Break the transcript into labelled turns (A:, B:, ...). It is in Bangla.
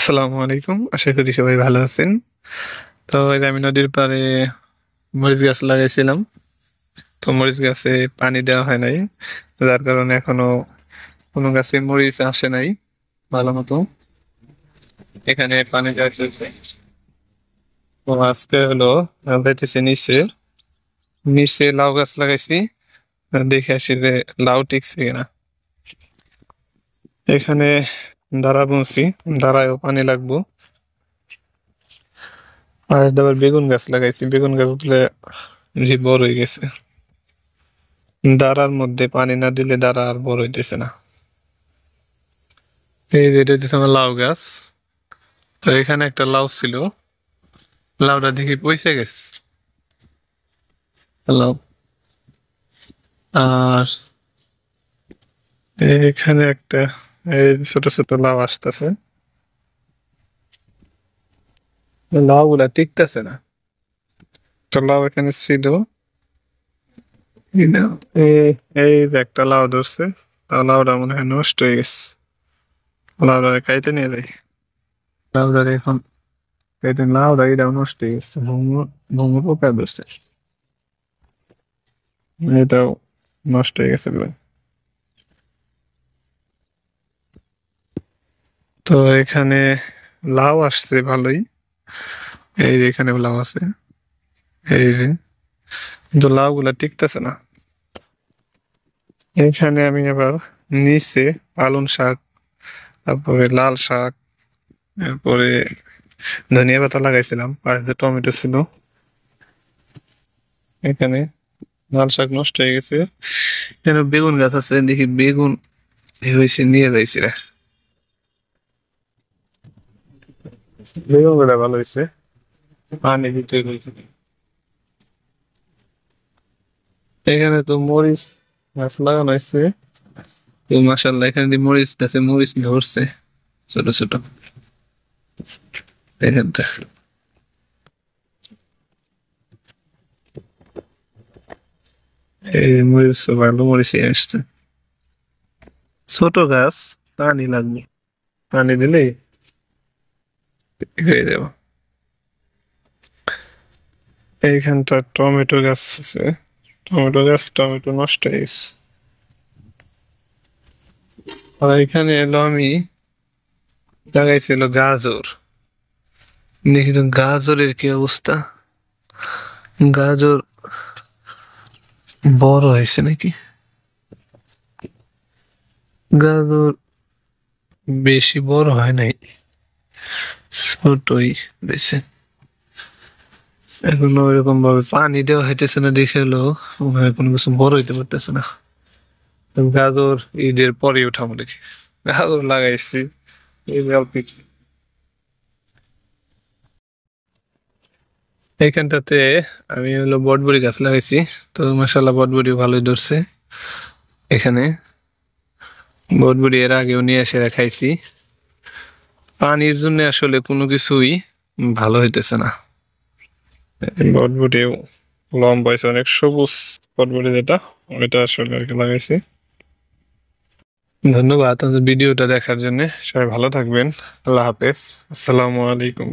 A: আসসালামু আলাইকুম, আশা করি সবাই ভালো আছেন। তো এই যে আমি নদীর পাড়ে মরিচ গাছ লাগাইছিলাম। তো মরিচ গাছে পানি দেওয়া হয় নাই, যার কারণে এখনো কোনো গাছে মরিচ আসে নাই ভালো মতো। এখানে পানি দেওয়া চলছে। তো আজকে হলো যাইতেছি নিচে নিচে লাউ গাছ লাগাইছি। দেখে আসি যে লাউ টিকছে কিনা। এখানে দাঁড়া বুনছি, দাঁড়ায়ও পানি লাগবো। আর আবার বেগুন গাছ লাগাইছি, বেগুন গাছ গুলো যে বড় হয়ে গেছে। দাঁড়ার মধ্যে পানি না দিলে দাঁড়া আর বড় হইতেছে না। এই যে এটা হচ্ছে আমার লাউ গাছ। তো এখানে একটা লাউ ছিল, লাউটা দেখি পচে গেছে লাউ। আর এখানে একটা এই ছোট ছোট লাউ আসতেছে, লাউ গুলা টিকতেছে না। তো লাউ এখানে ছিল, এই নাও, এই এই যে একটা লাউ ধরছে। তাও লাউটা মনে হয় নষ্ট হয়ে গেছে। লাউটা কাইটে নিয়ে যাই, লাউটা এখন কেটে, লাউটা এটাও নষ্ট হয়ে গেছে, ভুঙো ভুঙো পোকা ধরছে। এটাও নষ্ট হয়ে গেছে প্রায়। তো এখানে লাউ আসছে ভালোই, এই যে এখানে লাউ আছে, এই যে, কিন্তু লাউ গুলা টিকতেছে না। এখানে আমি আবার নিচে পালং শাক, তারপরে লাল শাক, এরপরে ধনিয়া পাতা লাগাইছিলাম, আর যে টমেটো ছিল। এখানে লাল শাক নষ্ট হয়ে গেছে। এখানে বেগুন গাছ আছে, দেখি বেগুন হয়েছে নিয়ে যাইছি রে। বেগুন গুলা ভালো হয়েছে, পানি দিতে হয়েছে। এখানে তো মরিচ গাছ লাগানো হয়েছে। তো মাসাল্লাহ এখানে দিয়ে মরিচ গাছে মরিচ ধরছে ছোট ছোট। এখানটা এই মরিচ ভালো মরিচ আসছে। ছোট গাছ, পানি লাগবে, পানি দিলেই হয়ে যাবে। এইখানটা টমেটো গাছ আছে, টমেটো গাছ টমেটো নষ্ট হয়ে গেছে। আর এখানে এলো আমি লাগাইছিল গাজর, দেখি তো গাজরের কি অবস্থা। গাজর বড় হয়েছে নাকি, গাজর বেশি বড় হয় নাই, ছোটই বেশি। এখনো ওইরকম ভাবে পানি দেওয়া হইতেছে না, দেখে হলো মনে হয় কোনো কিছু বড় হইতে পারতেছে না। তো গাজর ঈদের পরে উঠাবো দেখি, গাজর লাগাইছি এই যে অল্প একটু। এইখানটাতে আমি হলো বটবড়ি গাছ লাগাইছি। তো মাশাআল্লাহ বটবড়ি ভালোই ধরছে। এখানে বটবড়ি এর আগেও নিয়ে এসে খাইছি। পানির জন্য আসলে কোনো কিছুই ভালো হইতেছে না। বটবটিও লম্বা হয়েছে অনেক, সবুজ বটবটি যেটা, ওইটা আসলে আর কি লাগাইছি। ধন্যবাদ আপনাদের ভিডিওটা দেখার জন্য। সবাই ভালো থাকবেন। আল্লাহ হাফেজ, আসসালামু আলাইকুম।